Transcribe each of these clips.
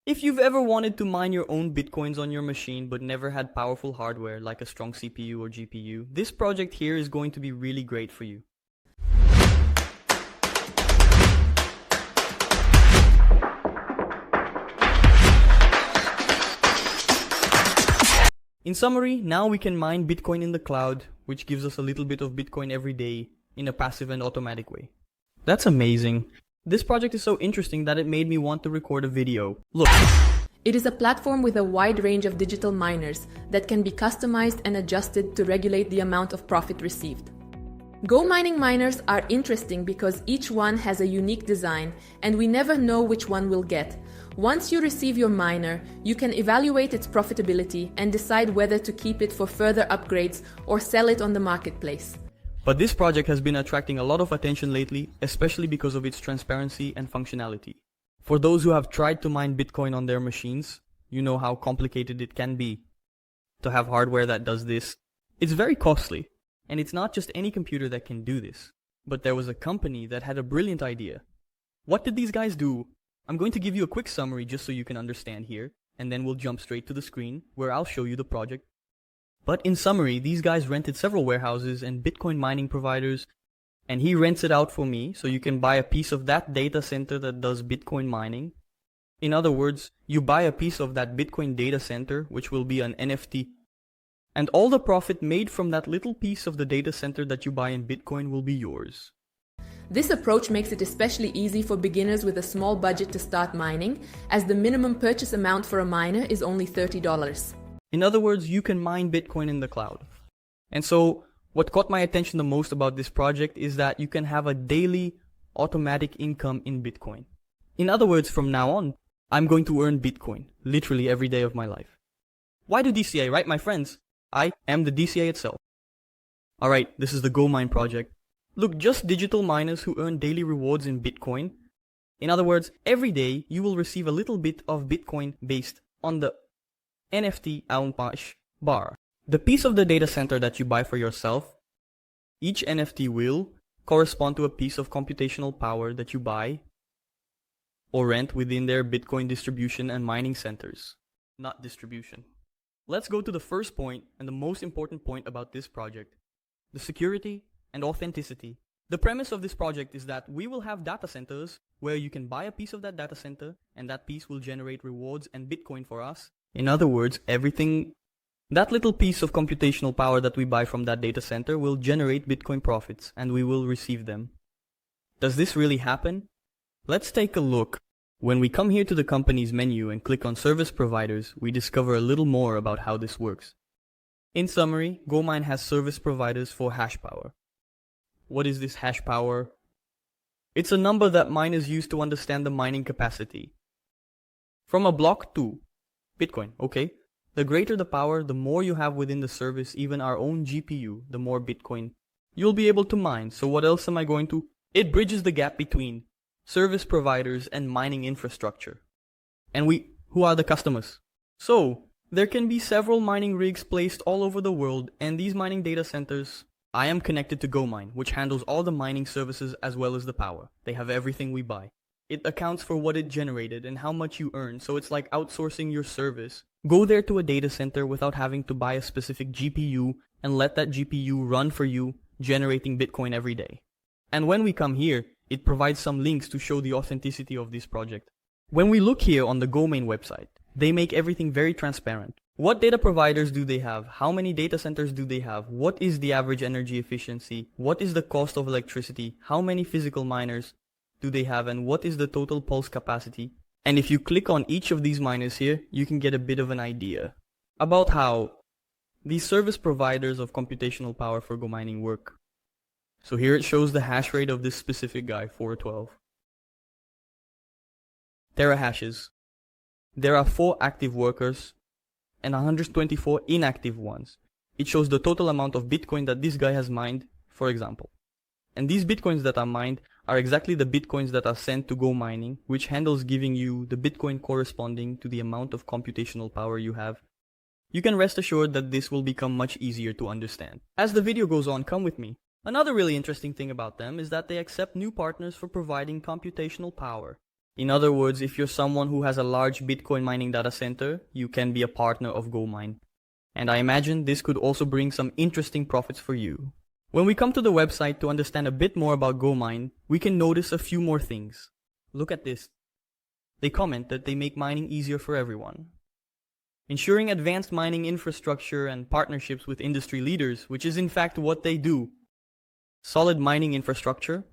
If you've ever wanted to mine your own bitcoins on your machine but never had powerful hardware like a strong CPU or GPU, this project here is going to be really great for you. In summary, now we can mine Bitcoin in the cloud, which gives us a little bit of Bitcoin every day in a passive and automatic way. That's amazing. This project is so interesting that it made me want to record a video. Look. It is a platform with a wide range of digital miners that can be customized and adjusted to regulate the amount of profit received. GoMining miners are interesting because each one has a unique design and we never know which one we'll get. Once you receive your miner, you can evaluate its profitability and decide whether to keep it for further upgrades or sell it on the marketplace. But this project has been attracting a lot of attention lately, especially because of its transparency and functionality. For those who have tried to mine Bitcoin on their machines, you know how complicated it can be to have hardware that does this. It's very costly, and it's not just any computer that can do this. But there was a company that had a brilliant idea. What did these guys do? I'm going to give you a quick summary just so you can understand here, and then we'll jump straight to the screen where I'll show you the project. But in summary, these guys rented several warehouses and Bitcoin mining providers, and he rents it out for me so you can buy a piece of that data center that does Bitcoin mining. In other words, you buy a piece of that Bitcoin data center, which will be an NFT, and all the profit made from that little piece of the data center that you buy in Bitcoin will be yours. This approach makes it especially easy for beginners with a small budget to start mining, as the minimum purchase amount for a miner is only $30. In other words, you can mine Bitcoin in the cloud. And so, what caught my attention the most about this project is that you can have a daily automatic income in Bitcoin. In other words, from now on, I'm going to earn Bitcoin, literally every day of my life. Why do DCA, right, my friends? I am the DCA itself. Alright, this is the GoMine project. Look, just digital miners who earn daily rewards in Bitcoin. In other words, every day you will receive a little bit of Bitcoin based on the NFT unmatched bar. The piece of the data center that you buy for yourself, each NFT will correspond to a piece of computational power that you buy or rent within their Bitcoin distribution and mining centers, not distribution. Let's go to the first point and the most important point about this project, the security and authenticity. The premise of this project is that we will have data centers where you can buy a piece of that data center and that piece will generate rewards and Bitcoin for us. In other words, that little piece of computational power that we buy from that data center will generate Bitcoin profits and we will receive them. Does this really happen? Let's take a look. When we come here to the company's menu and click on service providers, we discover a little more about how this works. In summary, GoMine has service providers for hash power. What is this hash power? It's a number that miners use to understand the mining capacity. From a block to Bitcoin, okay? The greater the power, the more you have within the service, even our own GPU, the more Bitcoin you'll be able to mine. So what else am I going to? It bridges the gap between service providers and mining infrastructure. And who are the customers? So, there can be several mining rigs placed all over the world, and these mining data centers, I am connected to GoMine, which handles all the mining services as well as the power. They have everything we buy. It accounts for what it generated and how much you earn, so it's like outsourcing your service. Go there to a data center without having to buy a specific GPU and let that GPU run for you, generating Bitcoin every day. And when we come here, it provides some links to show the authenticity of this project. When we look here on the GoMine website, they make everything very transparent. What data providers do they have? How many data centers do they have? What is the average energy efficiency? What is the cost of electricity? How many physical miners do they have? And what is the total pulse capacity? And if you click on each of these miners here, you can get a bit of an idea about how these service providers of computational power for GoMining work. So here it shows the hash rate of this specific guy, 412 terahashes. There are 4 active workers and 124 inactive ones. It shows the total amount of Bitcoin that this guy has mined, for example. And these Bitcoins that are mined are exactly the Bitcoins that are sent to GoMining, which handles giving you the Bitcoin corresponding to the amount of computational power you have. You can rest assured that this will become much easier to understand. As the video goes on, come with me. Another really interesting thing about them is that they accept new partners for providing computational power. In other words, if you're someone who has a large Bitcoin mining data center, you can be a partner of GoMine. And I imagine this could also bring some interesting profits for you. When we come to the website to understand a bit more about GoMine, we can notice a few more things. Look at this. They comment that they make mining easier for everyone, ensuring advanced mining infrastructure and partnerships with industry leaders, which is in fact what they do. Solid mining infrastructure.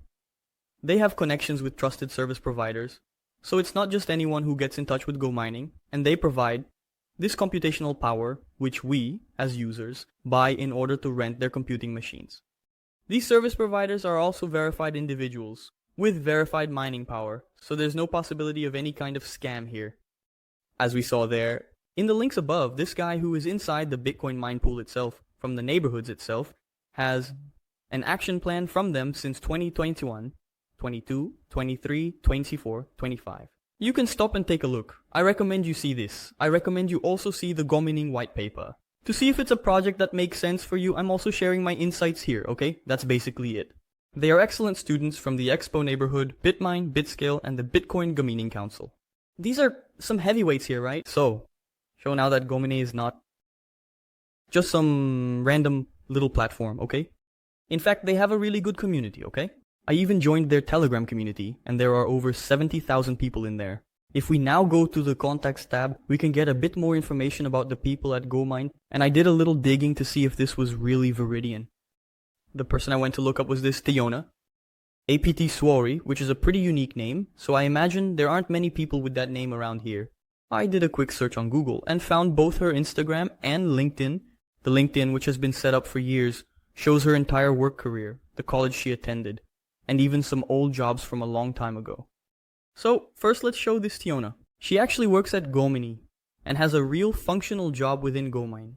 They have connections with trusted service providers, so it's not just anyone who gets in touch with GoMining, and they provide this computational power, which we, as users, buy in order to rent their computing machines. These service providers are also verified individuals with verified mining power, so there's no possibility of any kind of scam here. As we saw there, in the links above, this guy who is inside the Bitcoin mine pool itself, from the neighborhoods itself, has an action plan from them since 2021, 22, 23, 24, 25. You can stop and take a look. I recommend you see this. I recommend you also see the GoMining white paper. To see if it's a project that makes sense for you, I'm also sharing my insights here, okay? That's basically it. They are excellent students from the Expo neighborhood, Bitmain, Bitscale, and the Bitcoin GoMining Council. These are some heavyweights here, right? So, show now that GoMining is not just some random little platform, okay? In fact, they have a really good community, okay? I even joined their Telegram community, and there are over 70,000 people in there. If we now go to the contacts tab, we can get a bit more information about the people at GoMine, and I did a little digging to see if this was really Viridian. The person I went to look up was this Tiona, APT Swori, which is a pretty unique name, so I imagine there aren't many people with that name around here. I did a quick search on Google and found both her Instagram and LinkedIn. The LinkedIn, which has been set up for years, shows her entire work career, the college she attended, and even some old jobs from a long time ago. So, first let's show this Tiona. She actually works at GoMini and has a real functional job within GoMine.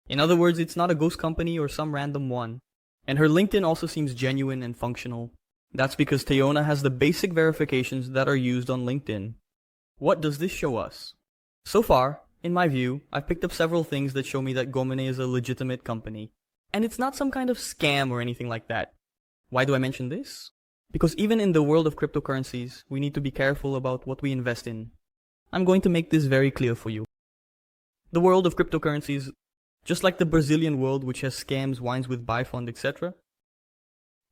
In other words, it's not a ghost company or some random one. And her LinkedIn also seems genuine and functional. That's because Tiona has the basic verifications that are used on LinkedIn. What does this show us? So far, in my view, I've picked up several things that show me that GoMini is a legitimate company. And it's not some kind of scam or anything like that. Why do I mention this? Because even in the world of cryptocurrencies, we need to be careful about what we invest in. I'm going to make this very clear for you. The world of cryptocurrencies, just like the Brazilian world which has scams, wines with buy fund, etc.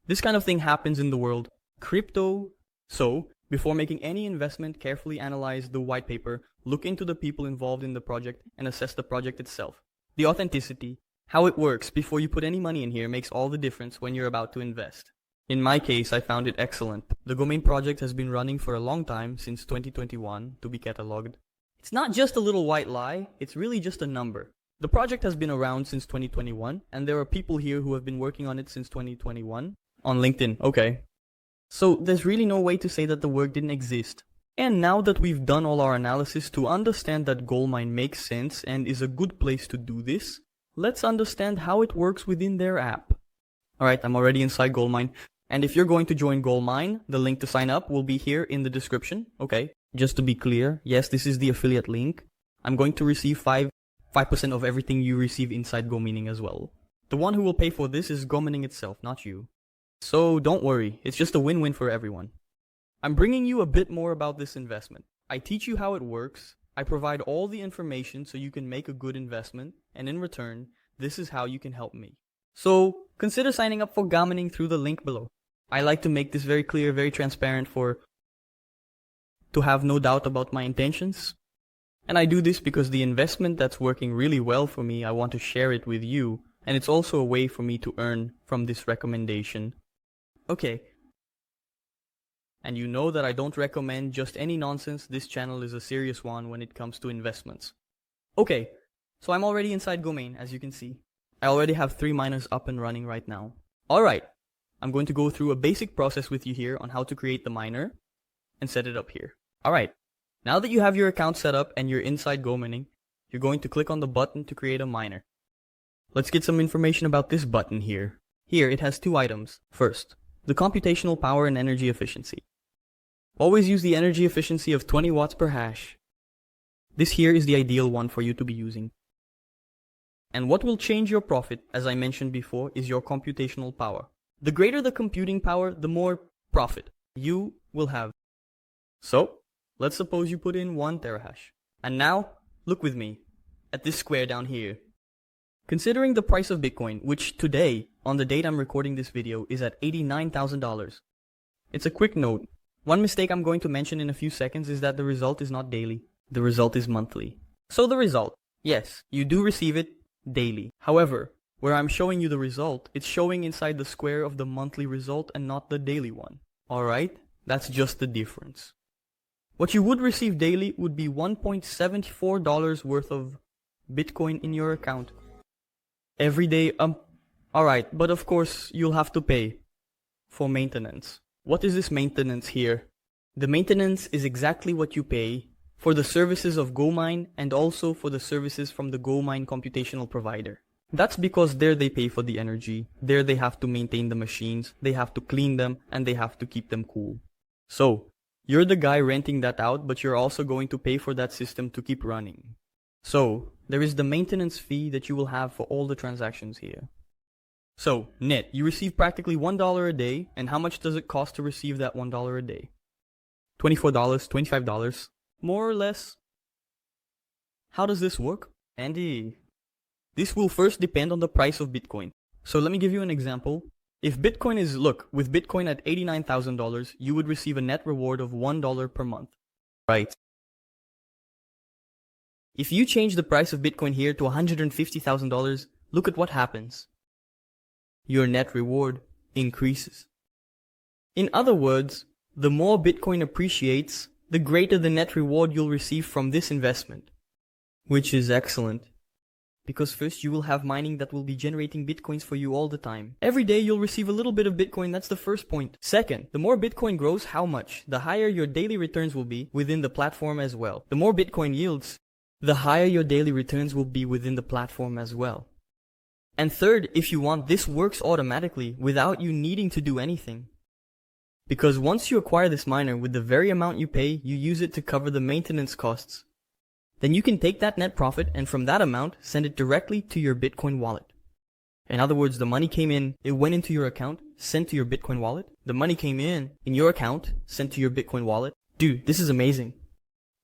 This kind of thing happens in the world crypto. So, before making any investment, carefully analyze the white paper, look into the people involved in the project, and assess the project itself. The authenticity, how it works before you put any money in here makes all the difference when you're about to invest. In my case, I found it excellent. The GoMining project has been running for a long time, since 2021, to be cataloged. It's not just a little white lie, it's really just a number. The project has been around since 2021, and there are people here who have been working on it since 2021. On LinkedIn, okay. So there's really no way to say that the work didn't exist. And now that we've done all our analysis to understand that GoMine makes sense and is a good place to do this, let's understand how it works within their app. Alright, I'm already inside GoMine. And if you're going to join GoMine, the link to sign up will be here in the description. Okay, just to be clear, yes, this is the affiliate link. I'm going to receive 5% of everything you receive inside GoMining as well. The one who will pay for this is GoMining itself, not you. So don't worry, it's just a win-win for everyone. I'm bringing you a bit more about this investment. I teach you how it works, I provide all the information so you can make a good investment, and in return, this is how you can help me. So consider signing up for GoMining through the link below. I like to make this very clear, very transparent to have no doubt about my intentions. And I do this because the investment that's working really well for me, I want to share it with you. And it's also a way for me to earn from this recommendation. Okay. And you know that I don't recommend just any nonsense. This channel is a serious one when it comes to investments. Okay. So I'm already inside GoMining, as you can see. I already have 3 miners up and running right now. Alright. I'm going to go through a basic process with you here on how to create the miner and set it up here. Alright, now that you have your account set up and you're inside GoMining, you're going to click on the button to create a miner. Let's get some information about this button here. Here it has 2 items. First, the computational power and energy efficiency. Always use the energy efficiency of 20 watts per hash. This here is the ideal one for you to be using. And what will change your profit, as I mentioned before, is your computational power. The greater the computing power, the more profit you will have. So, Let's suppose you put in 1 terahash. And now, look with me at this square down here. Considering the price of Bitcoin, which today, on the date I'm recording this video, is at $89,000. It's a quick note. One mistake I'm going to mention in a few seconds is that the result is not daily. The result is monthly. So the result, yes, you do receive it daily. However, where I'm showing you the result, it's showing inside the square of the monthly result and not the daily one. Alright? That's just the difference. What you would receive daily would be $1.74 worth of Bitcoin in your account. Every day, alright, but of course you'll have to pay for maintenance. What is this maintenance here? The maintenance is exactly what you pay for the services of GoMine and also for the services from the GoMine computational provider. That's because there they pay for the energy, there they have to maintain the machines, they have to clean them, and they have to keep them cool. So, you're the guy renting that out, but you're also going to pay for that system to keep running. So, there is the maintenance fee that you will have for all the transactions here. So, net, you receive practically $1 a day, and how much does it cost to receive that $1 a day? $24, $25, more or less. How does this work? Andy, this will first depend on the price of Bitcoin. So let me give you an example. If Bitcoin is, look, with Bitcoin at $89,000, you would receive a net reward of $1 per month. Right. If you change the price of Bitcoin here to $150,000, look at what happens. Your net reward increases. In other words, the more Bitcoin appreciates, the greater the net reward you'll receive from this investment. Which is excellent. Because first you will have mining that will be generating Bitcoins for you all the time. Every day you'll receive a little bit of Bitcoin, that's the first point. Second, the more Bitcoin grows, how much? The higher your daily returns will be within the platform as well. The more Bitcoin yields, the higher your daily returns will be within the platform as well. And third, if you want, this works automatically without you needing to do anything. Because once you acquire this miner with the very amount you pay, you use it to cover the maintenance costs. Then you can take that net profit and from that amount, send it directly to your Bitcoin wallet. In other words, the money came in, it went into your account, sent to your Bitcoin wallet. The money came in your account, sent to your Bitcoin wallet. Dude, this is amazing.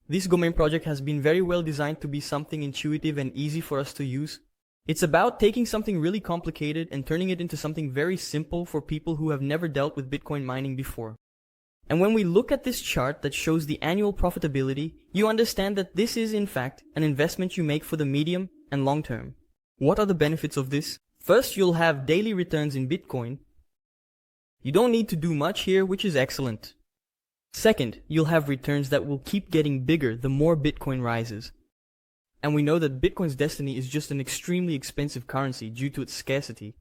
This GoMining project has been very well designed to be something intuitive and easy for us to use. It's about taking something really complicated and turning it into something very simple for people who have never dealt with Bitcoin mining before. And when we look at this chart that shows the annual profitability, you understand that this is in fact an investment you make for the medium and long term. What are the benefits of this? First, you'll have daily returns in Bitcoin. You don't need to do much here, which is excellent. Second, you'll have returns that will keep getting bigger the more Bitcoin rises. And we know that Bitcoin's destiny is just an extremely expensive currency due to its scarcity.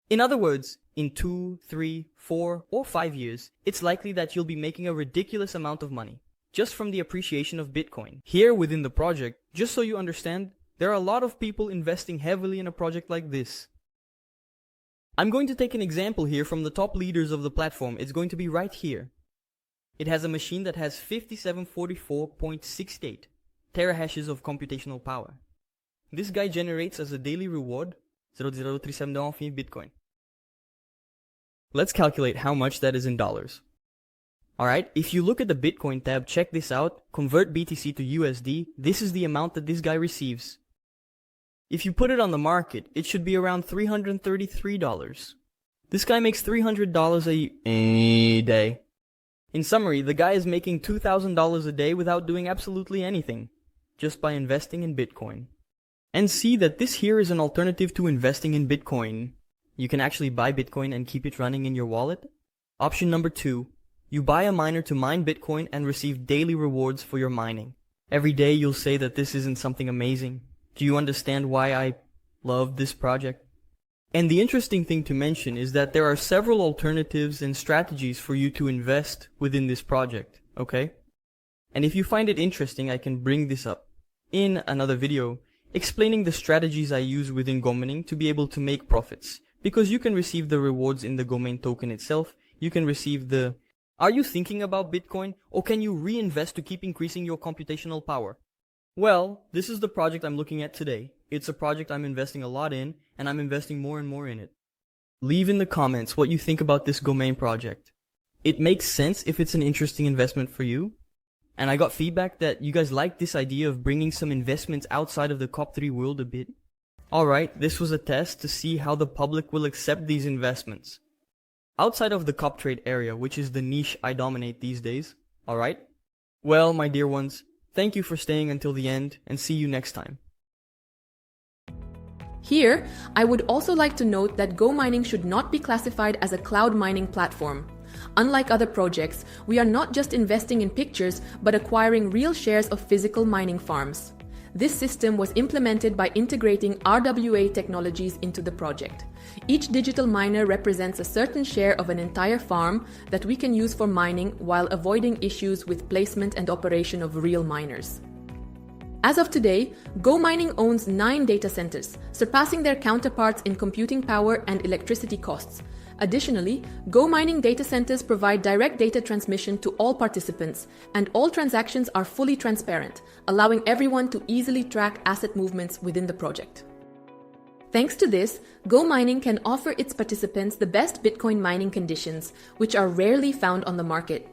In other words, in 2, 3, 4, or 5 years, it's likely that you'll be making a ridiculous amount of money just from the appreciation of Bitcoin. Here within the project, just so you understand, there are a lot of people investing heavily in a project like this. I'm going to take an example here from the top leaders of the platform. It's going to be right here. It has a machine that has 5744.68 terahashes of computational power. This guy generates as a daily reward 0.0371 Bitcoin. Let's calculate how much that is in dollars. Alright, if you look at the Bitcoin tab, check this out, convert BTC to USD, this is the amount that this guy receives. If you put it on the market, it should be around $333. This guy makes $300 a day. In summary, the guy is making $2,000 a day without doing absolutely anything, just by investing in Bitcoin. And see that this here is an alternative to investing in Bitcoin. You can actually buy Bitcoin and keep it running in your wallet. Option number 2, you buy a miner to mine Bitcoin and receive daily rewards for your mining. Every day you'll say that this isn't something amazing. Do you understand why I love this project? And the interesting thing to mention is that there are several alternatives and strategies for you to invest within this project, okay? And if you find it interesting, I can bring this up in another video explaining the strategies I use within GoMining to be able to make profits. Because you can receive the rewards in the GoMining token itself, you can receive the... Are you thinking about Bitcoin, or can you reinvest to keep increasing your computational power? Well, this is the project I'm looking at today. It's a project I'm investing a lot in, and I'm investing more and more in it. Leave in the comments what you think about this GoMining project. It makes sense if it's an interesting investment for you. And I got feedback that you guys liked this idea of bringing some investments outside of the COP3 world a bit. Alright, this was a test to see how the public will accept these investments. Outside of the cop trade area, which is the niche I dominate these days. Alright? Well, my dear ones, thank you for staying until the end, and see you next time. Here, I would also like to note that GoMining should not be classified as a cloud mining platform. Unlike other projects, we are not just investing in pictures, but acquiring real shares of physical mining farms. This system was implemented by integrating RWA technologies into the project. Each digital miner represents a certain share of an entire farm that we can use for mining while avoiding issues with placement and operation of real miners. As of today, GoMining owns 9 data centers, surpassing their counterparts in computing power and electricity costs. Additionally, GoMining data centers provide direct data transmission to all participants, and all transactions are fully transparent, allowing everyone to easily track asset movements within the project. Thanks to this, GoMining can offer its participants the best Bitcoin mining conditions, which are rarely found on the market.